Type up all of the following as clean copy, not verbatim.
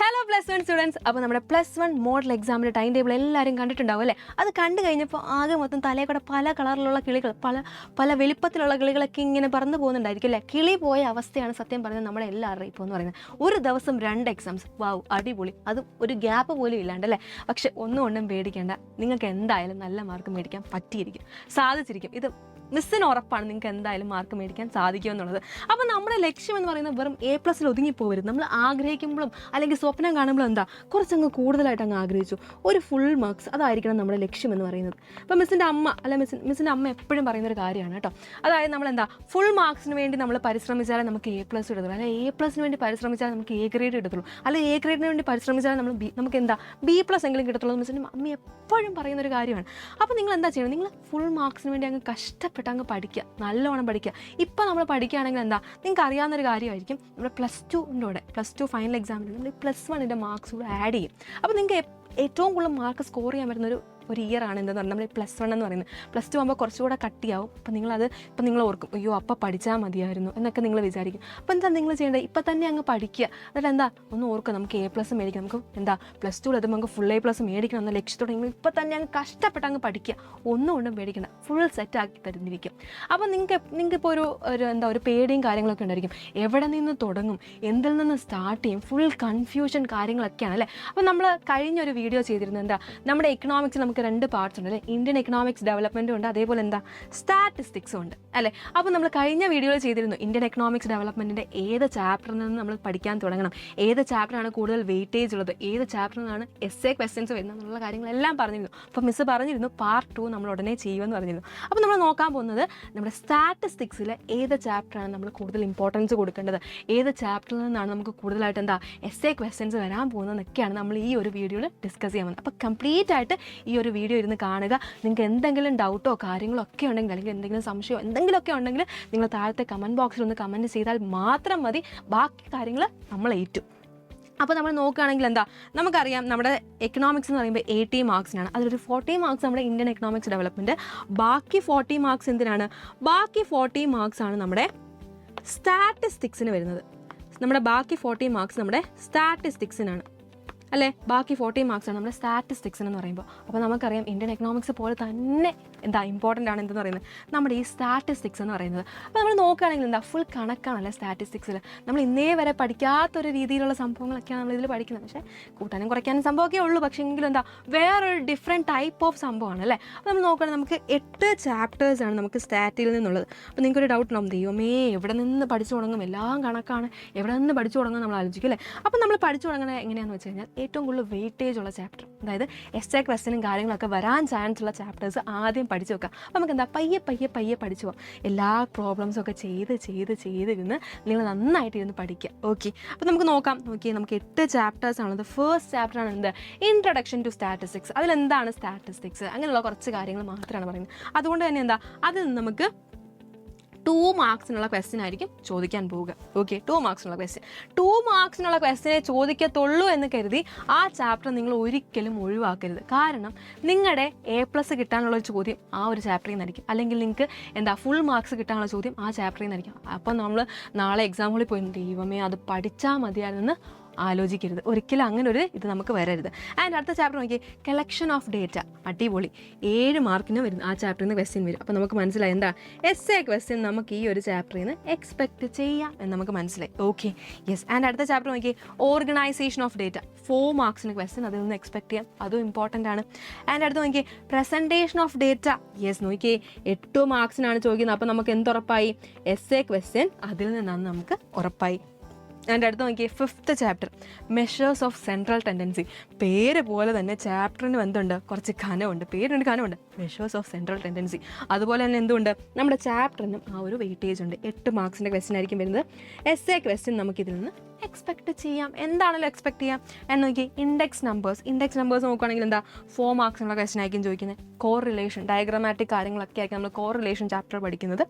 Hello +1 students. അപ്പോൾ നമ്മുടെ +1 model എക്സാമിൻ്റെ ടൈം ടേബിൾ എല്ലാവരും കണ്ടിട്ടുണ്ടാവും അല്ലേ? അത് കണ്ടു കഴിഞ്ഞപ്പോൾ ആകെ മൊത്തം തലയിൽ കൂടെ പല കളറിലുള്ള കിളികൾ, പല വലിപ്പത്തിലുള്ള കിളികളൊക്കെ ഇങ്ങനെ പറന്നു പോകുന്നുണ്ടായിരിക്കും അല്ലേ? കിളി പോയ അവസ്ഥയാണ് സത്യം പറഞ്ഞാൽ നമ്മുടെ എല്ലാവരുടെയും ഇപ്പോൾ എന്ന് പറയുന്നത്. ഒരു ദിവസം 2 എക്സാംസ്, വാവ് അടിപൊളി, അതും ഒരു ഗ്യാപ്പ് പോലും ഇല്ലാണ്ടല്ലേ? പക്ഷെ ഒന്നുകൊണ്ടും പേടിക്കേണ്ട, നിങ്ങൾക്ക് എന്തായാലും നല്ല മാർക്ക് മേടിക്കാൻ പറ്റിയിരിക്കും, സാധിച്ചിരിക്കും. ഇത് മിസ്സിന് ഉറപ്പാണ് നിങ്ങൾക്ക് എന്തായാലും മാർക്ക് മേടിക്കാൻ സാധിക്കുമെന്നുള്ളത്. അപ്പോൾ നമ്മുടെ ലക്ഷ്യം എന്ന് പറയുന്നത് വെറും A+ ഒതുങ്ങിപ്പോകരുത്. നമ്മൾ ആഗ്രഹിക്കുമ്പോഴും അല്ലെങ്കിൽ സ്വപ്നം കാണുമ്പോഴും എന്താ കുറച്ചങ്ങ് കൂടുതലായിട്ട് അങ്ങ് ആഗ്രഹിച്ചു ഒരു ഫുൾ മാർക്സ്, അതായിരിക്കണം നമ്മുടെ ലക്ഷ്യം എന്ന് പറയുന്നത്. അപ്പോൾ മിസ്സിൻ്റെ അമ്മ മിസ്സിൻ്റെ അമ്മ എപ്പോഴും പറയുന്നൊരു കാര്യമാണ് കേട്ടോ. അതായത് നമ്മളെന്താ ഫുൾ മാർക്സിന് വേണ്ടി നമ്മൾ പരിശ്രമിച്ചാലേ നമുക്ക് A+ എടുത്തുള്ളൂ, അല്ലെ A+ന് വേണ്ടി പരിശ്രമിച്ചാൽ നമുക്ക് A ഗ്രേഡ് എടുത്തുള്ളൂ, അല്ലെ A ഗ്രേഡിന് വേണ്ടി പരിശ്രമിച്ചാൽ നമുക്ക് എന്താ B+ എങ്കിലും കിട്ടത്തുള്ളൂ. മിസ്സിൻ്റെ അമ്മ എപ്പോഴും പറയുന്നൊരു കാര്യമാണ്. അപ്പോൾ നിങ്ങൾ എന്താ ചെയ്യണം? നിങ്ങൾ ഫുൾ മാർക്സിന് വേണ്ടി അങ്ങ് കഷ്ടപ്പെട്ട് അങ്ങ് പഠിക്കുക, നല്ലോണം പഠിക്കുക. ഇപ്പോൾ നമ്മൾ പഠിക്കുകയാണെങ്കിൽ എന്താ നിങ്ങൾക്ക് അറിയാവുന്നൊരു കാര്യമായിരിക്കും, നമ്മുടെ +2 ഫൈനൽ എക്സാമിന് നമ്മൾ +1 മാർക്സ് കൂടെ ആഡ് ചെയ്യും. അപ്പോൾ നിങ്ങൾക്ക് ഏറ്റവും കൂടുതൽ മാർക്ക് സ്കോർ ചെയ്യാൻ പറ്റുന്നൊരു ഇയർ ആണ് എന്തെന്ന് പറഞ്ഞാൽ നമ്മൾ +1 എന്ന് പറയുന്നത്. +2 ആകുമ്പോൾ കുറച്ചുകൂടെ കട്ടിയാവും. അപ്പോൾ നിങ്ങൾ ഓർക്കും അയ്യോ അപ്പോൾ പഠിച്ചാൽ മതിയായിരുന്നു എന്നൊക്കെ നിങ്ങൾ വിചാരിക്കും. അപ്പോൾ എന്താ നിങ്ങൾ ചെയ്യേണ്ടത്? ഇപ്പം തന്നെ അങ്ങ് പഠിക്കുക. എന്നിട്ട് എന്താ ഒന്ന് ഓർക്കുക, നമുക്ക് A+ മേടിക്കാം, നമുക്ക് എന്താ +2 എത്തുമ്പോൾ നമുക്ക് ഫുൾ A+ മേടിക്കണം എന്ന ലക്ഷ്യത്തോടെ നിങ്ങൾ ഇപ്പം തന്നെ അങ്ങ് കഷ്ടപ്പെട്ട് അങ്ങ് പഠിക്കുക. ഒന്നുകൊണ്ടും പേടിക്കേണ്ട, ഫുൾ സെറ്റാക്കി തരുന്നിരിക്കും. അപ്പോൾ നിങ്ങൾക്കിപ്പോൾ ഒരു പേടിയും കാര്യങ്ങളൊക്കെ ഉണ്ടായിരിക്കും. എവിടെ നിന്ന് തുടങ്ങും, എന്തിൽ നിന്ന് സ്റ്റാർട്ട് ചെയ്യും, ഫുൾ കൺഫ്യൂഷൻ കാര്യങ്ങളൊക്കെയാണ് അല്ലേ? അപ്പോൾ നമ്മൾ കഴിഞ്ഞൊരു വീഡിയോ ചെയ്തിരുന്നത് എന്താ, നമ്മുടെ എക്കണോമിക്സ് നമുക്ക് 2 പാർട്സ് ഉണ്ട് അല്ലേ? ഇന്ത്യൻ എക്കണോമിക്സ് ഡെവലപ്മെൻറ്റും ഉണ്ട്, അതേപോലെ എന്താ സ്റ്റാറ്റിസ്റ്റിക്സും ഉണ്ട് അല്ലേ? അപ്പോൾ നമ്മൾ കഴിഞ്ഞ വീഡിയോയിൽ ചെയ്തിരുന്നു ഇന്ത്യൻ എക്കണോമിക്സ് ഡെവലപ്മെൻറ്റിൻ്റെ ഏത് ചാപ്റ്ററിൽ നിന്ന് നമ്മൾ പഠിക്കാൻ തുടങ്ങണം, ഏത് ചാപ്റ്ററാണ് കൂടുതൽ വെയിറ്റേജ് ഉള്ളത്, ഏത് ചാപ്റ്ററിൽ നിന്നാണ് essay ക്വസ്റ്റ്യൻസ് വരുന്നത് എന്നുള്ള കാര്യങ്ങളെല്ലാം പറഞ്ഞിരുന്നു. അപ്പോൾ മിസ്സ് പറഞ്ഞിരുന്നു പാർട്ട് 2 നമ്മൾ ഉടനെ ചെയ്യുമെന്ന് പറഞ്ഞിരുന്നു. അപ്പോൾ നമ്മൾ നോക്കാൻ പോകുന്നത് നമ്മുടെ സ്റ്റാറ്റിസ്റ്റിക്സിൽ ഏത് ചാപ്റ്ററാണ് നമ്മൾ കൂടുതൽ ഇമ്പോർട്ടൻസ് കൊടുക്കേണ്ടത്, ഏത് ചാപ്റ്ററിൽ നിന്നാണ് നമുക്ക് കൂടുതലായിട്ട് essay ക്വസ്റ്റ്യൻസ് വരാൻ പോകുന്നതെന്നൊക്കെയാണ് നമ്മൾ ഈ ഒരു വീഡിയോയിൽ ഡിസ്കസ് ചെയ്യാൻ പോകുന്നത്. അപ്പോൾ കംപ്ലീറ്റ് ആയിട്ട് ഈ ഒരു വീഡിയോ ഇരുന്ന് കാണുക. നിങ്ങൾക്ക് എന്തെങ്കിലും ഡൗട്ടോ കാര്യങ്ങളോ ഒക്കെ ഉണ്ടെങ്കിൽ, അല്ലെങ്കിൽ എന്തെങ്കിലും സംശയമോ എന്തെങ്കിലുമൊക്കെ ഉണ്ടെങ്കിൽ നിങ്ങൾ താഴത്തെ കമൻറ്റ് ബോക്സിൽ ഒന്ന് കമൻറ്റ് ചെയ്താൽ മാത്രം മതി, ബാക്കി കാര്യങ്ങൾ നമ്മൾ ഏറ്റു. അപ്പോൾ നമ്മൾ നോക്കുകയാണെങ്കിൽ എന്താ നമുക്കറിയാം, നമ്മുടെ എക്കണോമിക്സ് എന്ന് പറയുമ്പോൾ 80 മാർക്സിനാണ്. അതിലൊരു 40 മാർക്സ് നമ്മുടെ ഇന്ത്യൻ എക്കണോമിക്സ് ഡെവലപ്മെൻറ്റ്, ബാക്കി 40 മാർക്സ് എന്തിനാണ്? ബാക്കി 40 മാർക്സ് ആണ് നമ്മുടെ സ്റ്റാറ്റിസ്റ്റിക്സിന് വരുന്നത്. നമ്മുടെ ബാക്കി 40 മാർക്സ് നമ്മുടെ സ്റ്റാറ്റിസ്റ്റിക്സിനാണ് അല്ലേ? ബാക്കി 40 മാർക്സാണ് നമ്മുടെ സ്റ്റാറ്റിസ്റ്റിക്സ് എന്ന് പറയുമ്പോൾ. അപ്പോൾ നമുക്കറിയാം ഇന്ത്യൻ എക്കണോമിക്സ് പോലെ തന്നെ എന്താ ഇമ്പോർട്ടൻ്റ് ആണ് എന്തെന്ന് പറയുന്നത് നമ്മുടെ ഈ സ്റ്റാറ്റിസ്റ്റിക്സ് എന്ന് പറയുന്നത്. അപ്പോൾ നമ്മൾ നോക്കുകയാണെങ്കിൽ എന്താ ഫുൾ കണക്കാണല്ലേ സ്റ്റാറ്റിസ്റ്റിക്സിൽ. നമ്മൾ ഇന്നേ വരെ പഠിക്കാത്തൊരു രീതിയിലുള്ള സംഭവങ്ങളൊക്കെയാണ് നമ്മളിതിൽ പഠിക്കുന്നത്. പക്ഷേ കൂട്ടാനും കുറയ്ക്കാനും സംഭവമൊക്കെ ഉള്ളൂ, പക്ഷേ എങ്കിലും എന്താ വേറൊരു ഡിഫറെൻറ്റ് ടൈപ്പ് ഓഫ് സംഭവമാണ് അല്ലേ? അപ്പോൾ നമ്മൾ നോക്കുകയാണെങ്കിൽ നമുക്ക് 8 ചാപ്റ്റേഴ്സാണ് നമുക്ക് സ്റ്റാറ്റിൽ നിന്നുള്ളത്. അപ്പോൾ നിങ്ങൾക്കൊരു ഡൗട്ട് ഉണ്ടാവും, ദൈവമേ എവിടെ നിന്ന് പഠിച്ചു തുടങ്ങും, എല്ലാം കണക്കാണ്, എവിടെ നിന്ന് പഠിച്ചു തുടങ്ങും നമ്മൾ ആലോചിക്കും അല്ലേ? അപ്പോൾ നമ്മൾ പഠിച്ചു തുടങ്ങുന്നത് എങ്ങനെയാണെന്ന് വെച്ച് കഴിഞ്ഞാൽ ഏറ്റവും കൂടുതൽ വെയിറ്റേജ് ഉള്ള ചാപ്റ്റർ, അതായത് essay ക്വസ്റ്റ്യനും കാര്യങ്ങളൊക്കെ വരാൻ ചാൻസ് ഉള്ള ചാപ്റ്റേഴ്സ് ആദ്യം പഠിച്ചു വെക്കാം. അപ്പോൾ നമുക്ക് എന്താ പയ്യെ പഠിച്ചു പോകാം. എല്ലാ പ്രോബ്ലംസും ഒക്കെ ചെയ്തിരുന്ന് നിങ്ങൾ നന്നായിട്ട് ഇരുന്ന് പഠിക്കുക. ഓക്കെ, അപ്പോൾ നമുക്ക് നമുക്ക് 8 ചാപ്റ്റേഴ്സാണുള്ളത്. ഫസ്റ്റ് ചാപ്റ്ററാണ് എന്ത്, ഇൻട്രൊഡക്ഷൻ ടു സ്റ്റാറ്റിസ്റ്റിക്സ്. അതിലെന്താണ് സ്റ്റാറ്റിസ്റ്റിക്സ്, അങ്ങനെയുള്ള കുറച്ച് കാര്യങ്ങൾ മാത്രമാണ് പറയുന്നത്. അതുകൊണ്ട് തന്നെ എന്താ അതിൽ നിന്ന് നമുക്ക് 2 മാർക്സിനുള്ള ക്വസ്റ്റ്യൻ ആയിരിക്കും ചോദിക്കാൻ പോവുക. ഓക്കെ, 2 മാർക്സിനുള്ള ക്വസ്റ്റ്യനെ ചോദിക്കത്തുള്ളൂ എന്ന് കരുതി ആ ചാപ്റ്റർ നിങ്ങൾ ഒരിക്കലും ഒഴിവാക്കരുത്. കാരണം നിങ്ങളുടെ A+ കിട്ടാനുള്ള ചോദ്യം ആ ഒരു ചാപ്റ്ററിൽ നിന്നായിരിക്കും, അല്ലെങ്കിൽ നിങ്ങൾക്ക് എന്താ ഫുൾ മാർക്സ് കിട്ടാനുള്ള ചോദ്യം ആ ചാപ്റ്ററിൽ നിന്നായിരിക്കും. അപ്പം നമ്മൾ നാളെ എക്സാം ഹോളിൽ പോയി ദൈവമേ അത് പഠിച്ചാൽ മതിയായിരുന്നെന്ന് ആലോചിക്കരുത്. ഒരിക്കലും അങ്ങനെ ഒരു ഇത് നമുക്ക് വരരുത്. ആൻഡ് അടുത്ത ചാപ്റ്റർ നോക്കിയേ, കളക്ഷൻ ഓഫ് ഡേറ്റ. അടിപൊളി, 7 മാർക്കിന് വരുന്നു ആ ചാപ്റ്ററിൽ നിന്ന് ക്വസ്റ്റ്യൻ വരും. അപ്പോൾ നമുക്ക് മനസ്സിലായി എന്താ essay ക്വസ്റ്റ്യൻ നമുക്ക് ഈ ഒരു ചാപ്റ്ററിൽ നിന്ന് എക്സ്പെക്ട് ചെയ്യാം എന്ന് നമുക്ക് മനസ്സിലായി. Okay, yes. ആൻഡ് അടുത്ത ചാപ്റ്റർ നോക്കിയേ, ഓർഗനൈസേഷൻ ഓഫ് ഡേറ്റ. 4 മാർക്സിന് ക്വസ്റ്റ്യൻ അതിൽ നിന്ന് എക്സ്പെക്ട് ചെയ്യാം, അതും ഇമ്പോർട്ടൻ്റ് ആണ്. ആൻഡ് അടുത്ത് നോക്കിയേ, പ്രസൻറ്റേഷൻ ഓഫ് ഡേറ്റ. യെസ്, നോക്കിയേ 8 മാർക്സിനാണ് ചോദിക്കുന്നത്. അപ്പോൾ നമുക്ക് എന്തുറപ്പായി? essay ക്വസ്റ്റ്യൻ അതിൽ നിന്നാണ് നമുക്ക് ഉറപ്പായി. അതിൻ്റെ അടുത്ത് നോക്കിയേ, 5th chapter, measures of central tendency. പേര് പോലെ തന്നെ ചാപ്റ്ററിന് എന്തുണ്ട്, കുറച്ച് കനമുണ്ട്, കനമുണ്ട്, മെഷേഴ്സ് ഓഫ് സെൻട്രൽ ടെൻഡൻസി. അതുപോലെ തന്നെ എന്തുകൊണ്ട് നമ്മുടെ ചാപ്റ്ററിനും ആ ഒരു വെയിറ്റേജ് ഉണ്ട്. 8 മാർക്സിൻ്റെ ക്വസ്റ്റ്യൻ ആയിരിക്കും വരുന്നത്. essay ക്വസ്റ്റ്യൻ നമുക്കിതിൽ നിന്ന് എക്സ്പെക്ട് ചെയ്യാം. എന്താണല്ലോ എക്സ്പെക്ട് ചെയ്യാം എന്ന് നോക്കി, ഇൻഡെക്സ് നമ്പേഴ്സ് നോക്കുകയാണെങ്കിൽ എന്താ 4 മാർക്സിനുള്ള ക്വസ്റ്റ്യൻ ആയിരിക്കും ചോദിക്കുന്നത്. കോറിലേഷൻ, ഡയഗ്രമാറ്റിക് കാര്യങ്ങളൊക്കെ ആയിരിക്കും നമ്മൾ കോറിലേഷൻ ചാപ്റ്റർ പഠിക്കുന്നത്.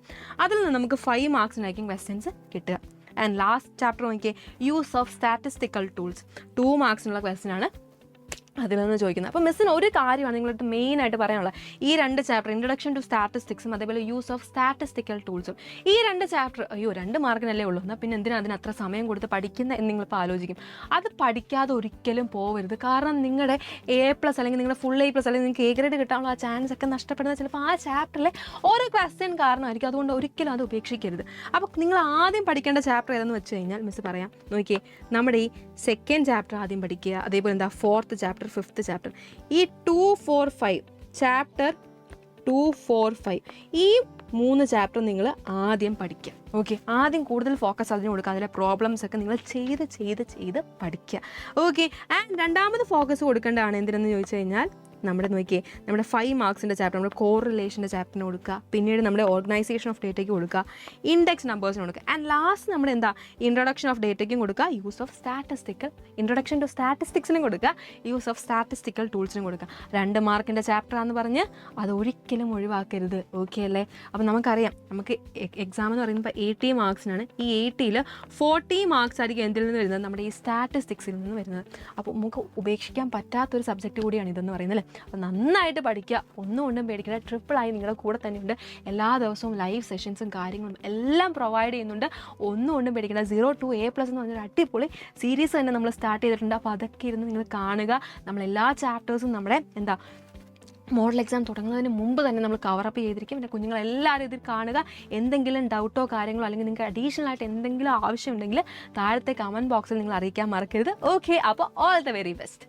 അതിൽ നിന്ന് നമുക്ക് 5 മാർക്സിനായിരിക്കും ക്വസ്റ്റ്യൻസ് കിട്ടുക. ആൻഡ് ലാസ്റ്റ് ചാപ്റ്റർ നോക്കിയേ, യൂസ് ഓഫ് സ്റ്റാറ്റിസ്റ്റിക്കൽ ടൂൾസ്. 2 മാർക്സിനുള്ള ക്വസ്റ്റ്യൻ ആണ്. അതിൽ നിന്ന് ചോദിക്കുന്നത്. അപ്പോൾ മിസ്സിന് ഒരു കാര്യമാണ് നിങ്ങളടുത്ത് മെയിനായിട്ട് പറയാനുള്ളത്. ഈ 2 ചാപ്റ്റർ, ഇൻട്രൊഡക്ഷൻ ടു സ്റ്റാറ്റിസ്റ്റിക്സും അതേപോലെ യൂസ് ഓഫ് സ്റ്റാറ്റിസ്റ്റിക്കൽ ടൂൾസും, ഈ 2 ചാപ്റ്റർ 2 മാർക്കിനല്ലേ ഉള്ളൂ, എന്നാൽ പിന്നെ എന്തിനാണ് അതിന് അത്ര സമയം കൊടുത്ത് പഠിക്കുന്ന എന്ന് നിങ്ങളിപ്പോൾ ആലോചിക്കും. അത് പഠിക്കാതെ ഒരിക്കലും പോകരുത്. കാരണം നിങ്ങളുടെ A+ അല്ലെങ്കിൽ നിങ്ങളുടെ ഫുൾ A+ അല്ലെങ്കിൽ നിങ്ങൾക്ക് A ഗ്രേഡ് കിട്ടാനുള്ള ആ ചാൻസ് ഒക്കെ നഷ്ടപ്പെടുന്നത് ചിലപ്പോൾ ആ ചാപ്റ്ററിലെ ഓരോ ക്വസ്റ്റ്യൻ കാരണമായിരിക്കും. അതുകൊണ്ട് ഒരിക്കലും അത് ഉപേക്ഷിക്കരുത്. അപ്പോൾ നിങ്ങൾ ആദ്യം പഠിക്കേണ്ട ചാപ്റ്റർ ഏതെന്ന് വെച്ച് കഴിഞ്ഞാൽ മിസ് പറയാം. നോക്കിയേ, നമ്മുടെ ഈ 2nd ചാപ്റ്റർ ആദ്യം പഠിക്കുക. അതേപോലെ എന്താ 4th ചാപ്റ്റർ, 5th ചാപ്റ്റർ, ഈ 2, 4, 5 ചാപ്റ്റർ 2, 4, 5 ഈ 3 ചാപ്റ്റർ നിങ്ങൾ ആദ്യം പഠിക്കുക. ഓക്കെ, ആദ്യം കൂടുതൽ ഫോക്കസ് അതിന് കൊടുക്കുക. അതിലെ പ്രോബ്ലംസ് ഒക്കെ നിങ്ങൾ ചെയ്ത് പഠിക്കുക. ഓക്കെ, ആൻഡ് രണ്ടാമത് ഫോക്കസ് കൊടുക്കേണ്ടതാണ് എന്തിനെന്ന് ചോദിച്ചു കഴിഞ്ഞാൽ നമ്മുടെ 5 മാർക്സിൻ്റെ ചാപ്റ്റർ നമ്മുടെ കോറിലേഷൻ്റെ ചാപ്റ്ററിന് കൊടുക്കുക. പിന്നീട് നമ്മുടെ ഓർഗനൈസേഷൻ ഓഫ് ഡേറ്റയ്ക്ക് കൊടുക്കുക, ഇൻഡെക്സ് നമ്പേഴ്സിന് കൊടുക്കുക, ആൻഡ് ലാസ്റ്റ് നമ്മുടെ ഇൻട്രൊഡക്ഷൻ ഓഫ് ഡേറ്റയ്ക്കും കൊടുക്കുക, ഇൻട്രൊഡക്ഷൻ ടു സ്റ്റാറ്റിസ്റ്റിക്സിനും കൊടുക്കുക, യൂസ് ഓഫ് സ്റ്റാറ്റിസ്റ്റിക്കൽ ടൂൾസിനും കൊടുക്കുക. 2 മാർക്കിൻ്റെ ചാപ്റ്ററാന്ന് പറഞ്ഞ് അത് ഒരിക്കലും ഒഴിവാക്കരുത്. ഓക്കെ അല്ലേ? അപ്പോൾ നമുക്കറിയാം, നമുക്ക് എക്സാം എന്ന് പറയുമ്പോൾ 80 മാർക്സിനാണ്. ഈ 80ൽ 40 മാർക്സ് ആയിരിക്കും എന്തിൽ നിന്ന് വരുന്നത്? നമ്മുടെ ഈ സ്റ്റാറ്റിസ്റ്റിക്സിൽ നിന്ന് വരുന്നത്. അപ്പോൾ നമുക്ക് ഉപേക്ഷിക്കാൻ പറ്റാത്തൊരു സബ്ജക്റ്റ് കൂടിയാണ് ഇതെന്ന് പറയുന്നത്. അപ്പോൾ നന്നായിട്ട് പഠിക്കുക, ഒന്നും കൊണ്ടും പേടിക്കുക. ട്രിപ്പിളായി നിങ്ങളുടെ കൂടെ തന്നെയുണ്ട്. എല്ലാ ദിവസവും ലൈവ് സെഷൻസും കാര്യങ്ങളും എല്ലാം പ്രൊവൈഡ് ചെയ്യുന്നുണ്ട്. ഒന്നും കൊണ്ടും പേടിക്കുക. 0 to A+ എന്ന് പറഞ്ഞൊരു അടിപൊളി സീരീസ് തന്നെ നമ്മൾ സ്റ്റാർട്ട് ചെയ്തിട്ടുണ്ട്. അപ്പോൾ അതൊക്കെ ഇരുന്ന് നിങ്ങൾ കാണുക. നമ്മളെല്ലാ ചാപ്റ്റേഴ്സും നമ്മുടെ മോഡൽ എക്സാം തുടങ്ങുന്നതിന് മുമ്പ് തന്നെ നമ്മൾ കവറപ്പ് ചെയ്തിരിക്കും. പിന്നെ കുഞ്ഞുങ്ങളെല്ലാവരും ഇതിൽ കാണുക. എന്തെങ്കിലും ഡൗട്ടോ കാര്യങ്ങളോ അല്ലെങ്കിൽ നിങ്ങൾക്ക് അഡീഷണൽ ആയിട്ട് എന്തെങ്കിലും ആവശ്യമുണ്ടെങ്കിൽ താഴത്തെ കമൻറ്റ് ബോക്സിൽ നിങ്ങൾ അറിയിക്കാൻ മറക്കരുത്. ഓക്കെ, അപ്പോൾ ഓൾ ദ വെരി ബെസ്റ്റ്.